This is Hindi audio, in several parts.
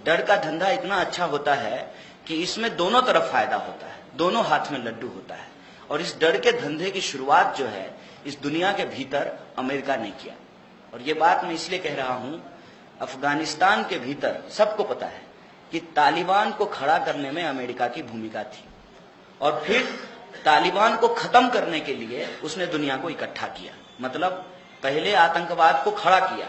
डर का धंधा इतना अच्छा होता है कि इसमें दोनों तरफ फायदा होता है, दोनों हाथ में लड्डू होता है। और इस डर के धंधे की शुरुआत जो है इस दुनिया के भीतर अमेरिका ने किया। और ये बात मैं इसलिए कह रहा हूं, अफगानिस्तान के भीतर सबको पता है कि तालिबान को खड़ा करने में अमेरिका की भूमिका थी, और फिर तालिबान को खत्म करने के लिए उसने दुनिया को इकट्ठा किया। मतलब पहले आतंकवाद को खड़ा किया,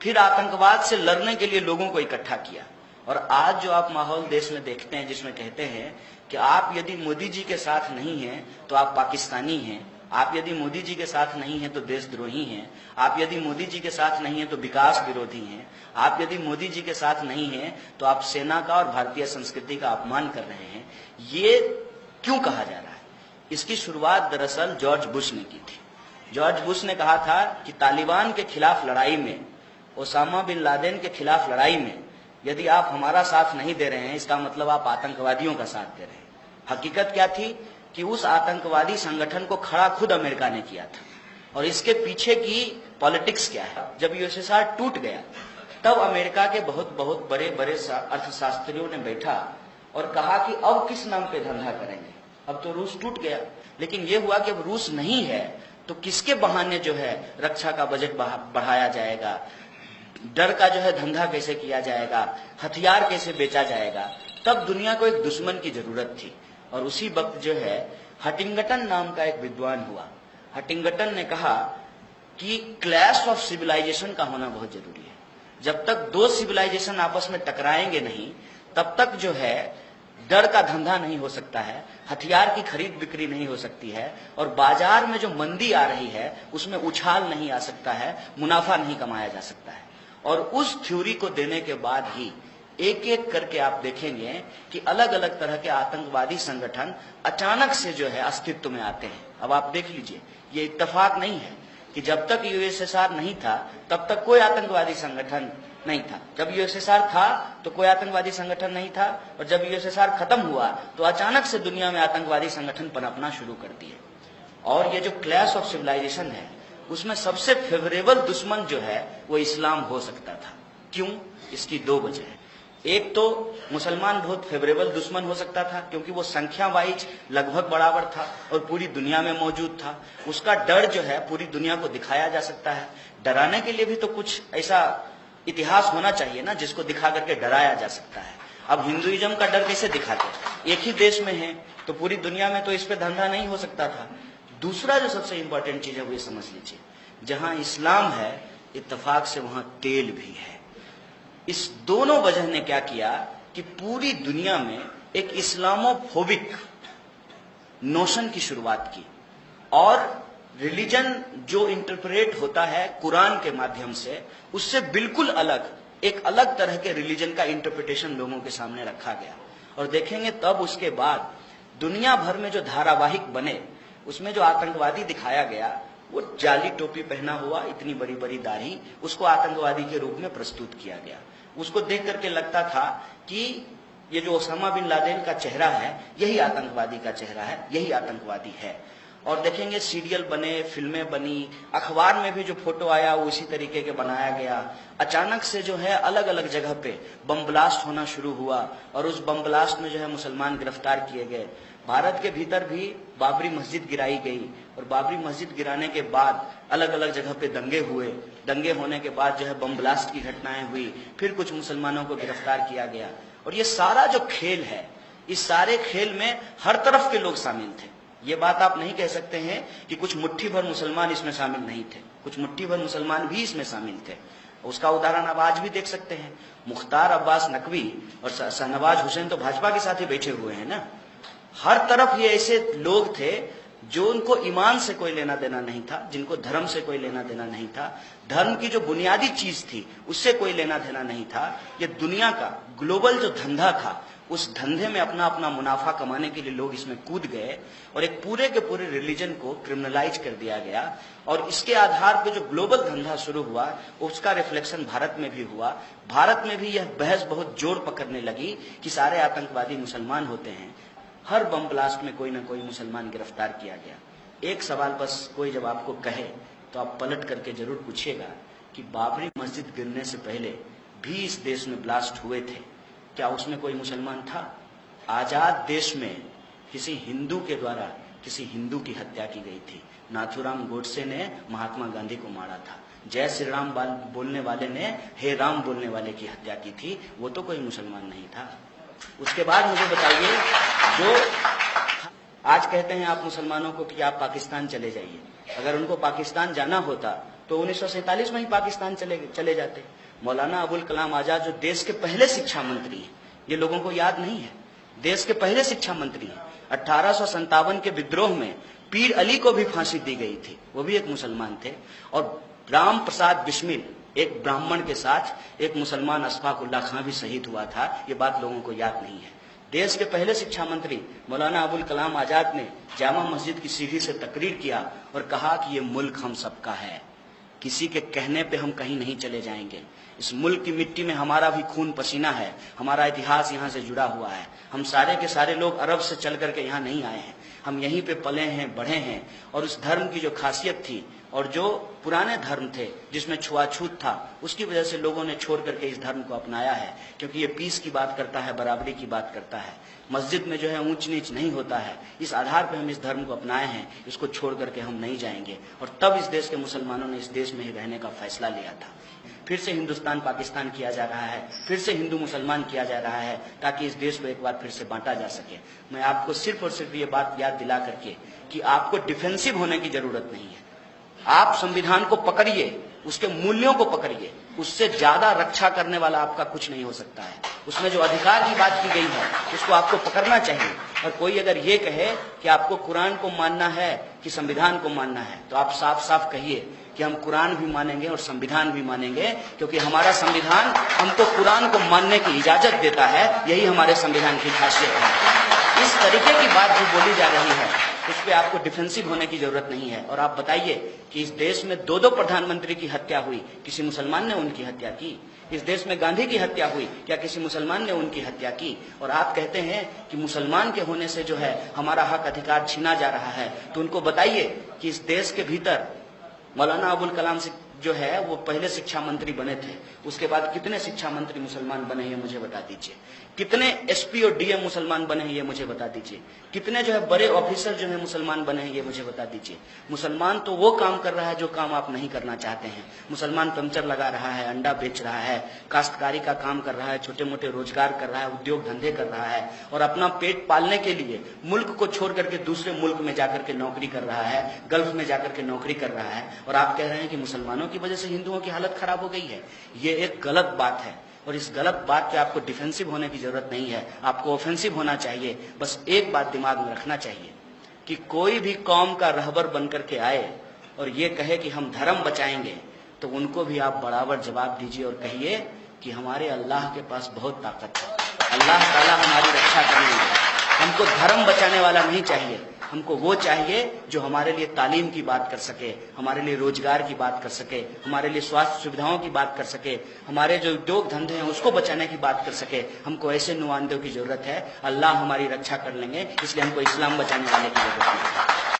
फिर आतंकवाद से लड़ने के लिए लोगों को इकट्ठा किया। और आज जो आप माहौल देश में देखते हैं जिसमें कहते हैं कि आप यदि मोदी जी के साथ नहीं हैं तो आप पाकिस्तानी हैं, आप यदि मोदी जी के साथ नहीं हैं तो देशद्रोही हैं, आप यदि मोदी जी के साथ नहीं हैं तो विकास विरोधी हैं, आप यदि मोदी जी के साथ नहीं हैं तो आप सेना का और भारतीय संस्कृति का अपमान कर रहे हैं, ये क्यों कहा जा रहा है? इसकी शुरुआत दरअसल जॉर्ज बुश ने की थी। जॉर्ज बुश ने कहा था कि तालिबान के खिलाफ लड़ाई में, ओसामा बिन लादेन के खिलाफ लड़ाई में यदि आप हमारा साथ नहीं दे रहे हैं, इसका मतलब आप आतंकवादियों का साथ दे रहे हैं। हकीकत क्या थी कि उस आतंकवादी संगठन को खड़ा खुद अमेरिका ने किया था। और इसके पीछे की पॉलिटिक्स क्या है? जब यूएसएसआर टूट गया तब अमेरिका के बहुत बड़े अर्थशास्त्रियों ने बैठा और कहा कि अब किस नाम पे धंधा करेंगे? अब तो रूस टूट गया, लेकिन ये हुआ कि अब रूस नहीं है तो किसके बहाने जो है रक्षा का बजट बढ़ाया जाएगा, डर का जो है धंधा कैसे किया जाएगा, हथियार कैसे बेचा जाएगा। तब दुनिया को एक दुश्मन की जरूरत थी। और उसी वक्त जो है हटिंगटन नाम का एक विद्वान हुआ। हटिंगटन ने कहा कि क्लैश ऑफ सिविलाइजेशन का होना बहुत जरूरी है। जब तक दो सिविलाइजेशन आपस में टकराएंगे नहीं, तब तक जो है डर का धंधा नहीं हो सकता है, हथियार की खरीद बिक्री नहीं हो सकती है, और बाजार में जो मंदी आ रही है उसमें उछाल नहीं आ सकता है, मुनाफा नहीं कमाया जा सकता है। और उस थ्योरी को देने के बाद ही एक एक करके आप देखेंगे कि अलग अलग तरह के आतंकवादी संगठन अचानक से जो है अस्तित्व में आते हैं। अब आप देख लीजिए, ये इत्तेफाक नहीं है कि जब तक यूएसएसआर नहीं था तब तक कोई आतंकवादी संगठन नहीं था, जब यूएसएसआर था तो कोई आतंकवादी संगठन नहीं था, और जब यूएसएसआर खत्म हुआ तो अचानक से दुनिया में आतंकवादी संगठन पनपना शुरू कर दिए। और ये जो क्लैश ऑफ सिविलाइजेशन है उसमें सबसे फेवरेबल दुश्मन जो है वो इस्लाम हो सकता था। क्यों? इसकी दो वजह है। एक तो मुसलमान बहुत फेवरेबल दुश्मन हो सकता था क्योंकि वो संख्या वाइज लगभग बराबर था और पूरी दुनिया में मौजूद था। उसका डर जो है पूरी दुनिया को दिखाया जा सकता है। डराने के लिए भी तो कुछ ऐसा इतिहास होना चाहिए ना जिसको दिखा करके डराया जा सकता है। अब हिंदुइज्म का डर कैसे दिखाते? एक ही देश में है तो पूरी दुनिया में तो इस पे धंधा नहीं हो सकता था। दूसरा जो सबसे इंपॉर्टेंट चीज है वो ये समझ लीजिए, जहां इस्लाम है इत्तेफाक से वहां तेल भी है। इस दोनों वजह ने क्या किया कि पूरी दुनिया में एक इस्लामोफोबिक नोशन की शुरुआत की। और रिलीजन जो इंटरप्रेट होता है कुरान के माध्यम से, उससे बिल्कुल अलग एक अलग तरह के रिलीजन का इंटरप्रिटेशन लोगों के सामने रखा गया। और देखेंगे तब उसके बाद दुनिया भर में जो धारावाहिक बने उसमें जो आतंकवादी दिखाया गया वो जाली टोपी पहना हुआ, इतनी बड़ी बड़ी दाढ़ी, उसको आतंकवादी के रूप में प्रस्तुत किया गया। उसको देख करके लगता था कि ये जो ओसामा बिन लादेन का चेहरा है यही आतंकवादी का चेहरा है, यही आतंकवादी है। और देखेंगे सीरियल बने, फिल्में बनी, अखबार में भी जो फोटो आया वो उसी तरीके के बनाया गया। अचानक से जो है अलग अलग जगह पे बम ब्लास्ट होना शुरू हुआ और उस बम ब्लास्ट में जो है मुसलमान गिरफ्तार किए गए। भारत के भीतर भी बाबरी मस्जिद गिराई गई और बाबरी मस्जिद गिराने के बाद अलग अलग जगह पे दंगे हुए। दंगे होने के बाद जो है बम ब्लास्ट की घटनाएं हुई, फिर कुछ मुसलमानों को गिरफ्तार किया गया। और ये सारा जो खेल है, इस सारे खेल में हर तरफ के लोग शामिल थे। ये बात आप नहीं कह सकते हैं कि कुछ मुट्ठी भर मुसलमान इसमें शामिल नहीं थे, कुछ मुट्ठी भर मुसलमान भी इसमें शामिल थे। उसका उदाहरण आप आज भी देख सकते हैं। मुख्तार अब्बास नकवी और शाहनवाज हुसैन तो भाजपा के साथ ही बैठे हुए हैं ना। हर तरफ ये ऐसे लोग थे जो उनको ईमान से कोई लेना देना नहीं था, जिनको धर्म से कोई लेना देना नहीं था, धर्म की जो बुनियादी चीज थी उससे कोई लेना देना नहीं था। ये दुनिया का ग्लोबल जो धंधा था उस धंधे में अपना अपना मुनाफा कमाने के लिए लोग इसमें कूद गए और एक पूरे के पूरे रिलीजन को क्रिमिनलाइज कर दिया गया। और इसके आधार पर जो ग्लोबल धंधा शुरू हुआ उसका रिफ्लेक्शन भारत में भी हुआ। भारत में भी यह बहस बहुत जोर पकड़ने लगी कि सारे आतंकवादी मुसलमान होते हैं। हर बम ब्लास्ट में कोई ना कोई मुसलमान गिरफ्तार किया गया। एक सवाल बस कोई जब आपको कहे तो आप पलट करके जरूर पूछिएगा कि बाबरी मस्जिद गिरने से पहले भी इस देश में ब्लास्ट हुए थे, क्या उसमें कोई मुसलमान था? आजाद देश में किसी हिंदू के द्वारा किसी हिंदू की हत्या की गई थी। नाथूराम गोडसे ने महात्मा गांधी को मारा था। जय श्री राम बोलने वाले ने हे राम बोलने वाले की हत्या की थी। वो तो कोई मुसलमान नहीं था। उसके बाद मुझे बताइए, जो आज कहते हैं आप मुसलमानों को कि आप पाकिस्तान चले जाइए, अगर उनको पाकिस्तान जाना होता तो 1947 में ही पाकिस्तान चले जाते। मौलाना अबुल कलाम आजाद जो देश के पहले शिक्षा मंत्री हैं, ये लोगों को याद नहीं है, देश के पहले शिक्षा मंत्री हैं। 1857 के विद्रोह में पीर अली को भी फांसी दी गई थी, वो भी एक मुसलमान थे। और राम प्रसाद बिस्मिल एक ब्राह्मण के साथ एक मुसलमान अशफाक उल्लाह खां भी शहीद हुआ था। ये बात लोगों को याद नहीं है। देश के पहले शिक्षा मंत्री मौलाना अबुल कलाम आजाद ने जामा मस्जिद की सीढ़ी से तकरीर किया और कहा कि ये मुल्क हम सबका है, किसी के कहने पे हम कहीं नहीं चले जाएंगे। इस मुल्क की मिट्टी में हमारा भी खून पसीना है, हमारा इतिहास यहाँ से जुड़ा हुआ है। हम सारे के सारे लोग अरब से चल करके यहाँ नहीं आए हैं, हम यहीं पे पले हैं, बढ़े हैं। और उस धर्म की जो खासियत थी और जो पुराने धर्म थे जिसमें छुआछूत था, उसकी वजह से लोगों ने छोड़ करके इस धर्म को अपनाया है, क्योंकि ये पीस की बात करता है, बराबरी की बात करता है। मस्जिद में जो है ऊंच नीच नहीं होता है। इस आधार पर हम इस धर्म को अपनाए हैं, इसको छोड़ करके हम नहीं जाएंगे। और तब इस देश के मुसलमानों ने इस देश में ही रहने का फैसला लिया था। फिर से हिंदुस्तान पाकिस्तान किया जा रहा है, फिर से हिंदू मुसलमान किया जा रहा है, ताकि इस देश को एक बार फिर से बांटा जा सके। मैं आपको सिर्फ और सिर्फ ये बात याद दिला करके कि आपको डिफेंसिव होने की जरूरत नहीं है। आप संविधान को पकड़िए, उसके मूल्यों को पकड़िए, उससे ज्यादा रक्षा करने वाला आपका कुछ नहीं हो सकता है। उसमें जो अधिकार की बात की गई है उसको आपको पकड़ना चाहिए। और कोई अगर ये कहे कि आपको कुरान को मानना है कि संविधान को मानना है, तो आप साफ साफ कहिए कि हम कुरान भी मानेंगे और संविधान भी मानेंगे, क्योंकि हमारा संविधान हमको कुरान को मानने की इजाजत देता है। यही हमारे संविधान की खासियत है। इस तरीके की बात जो बोली जा रही है उस पर आपको डिफेंसिव होने की जरूरत नहीं है। और आप बताइए कि इस देश में दो प्रधानमंत्री की हत्या हुई, किसी मुसलमान ने उनकी हत्या की? इस देश में गांधी की हत्या हुई, क्या किसी मुसलमान ने उनकी हत्या की? और आप कहते हैं कि मुसलमान के होने से जो है हमारा हक अधिकार छीना जा रहा है। तो उनको बताइए कि इस देश के भीतर मौलाना अबुल कलाम से जो है वो पहले शिक्षा मंत्री बने थे, उसके बाद कितने शिक्षा मंत्री मुसलमान बने हैं, ये मुझे बता दीजिए। कितने एसपी और डीएम मुसलमान बने हैं, ये मुझे बता दीजिए। कितने जो है बड़े ऑफिसर जो है मुसलमान बने हैं, ये मुझे बता दीजिए। मुसलमान तो वो काम कर रहा है जो काम आप नहीं करना चाहते हैं। मुसलमान पंचर लगा रहा है, अंडा बेच रहा है, काश्तकारी का काम कर रहा है, छोटे मोटे रोजगार कर रहा है, उद्योग धंधे कर रहा है, और अपना पेट पालने के लिए मुल्क को छोड़ करके दूसरे मुल्क में जाकर के नौकरी कर रहा है, गल्फ में जाकर के नौकरी कर रहा है। और आप कह रहे हैं कि मुसलमानों की वजह से हिंदुओं की हालत खराब हो गई है। ये एक गलत बात है और इस गलत बात पे आपको डिफेंसिव होने की जरूरत नहीं है, आपको ऑफेंसिव होना चाहिए। बस एक बात दिमाग में रखना चाहिए कि कोई भी कौम का रहबर बनकर के आए और ये कहे कि हम धर्म बचाएंगे, तो उनको भी आप बराबर जवाब दीजिए और कहिए कि हमारे अल्लाह के पास बहुत ताकत है, अल्लाह ताला हमारी रक्षा करेंगे। हमको धर्म बचाने वाला नहीं चाहिए, हमको वो चाहिए जो हमारे लिए तालीम की बात कर सके, हमारे लिए रोजगार की बात कर सके, हमारे लिए स्वास्थ्य सुविधाओं की बात कर सके, हमारे जो उद्योग धंधे हैं उसको बचाने की बात कर सके। हमको ऐसे नुमाइंदों की जरूरत है। अल्लाह हमारी रक्षा कर लेंगे, इसलिए हमको इस्लाम बचाने वाले की जरूरत है।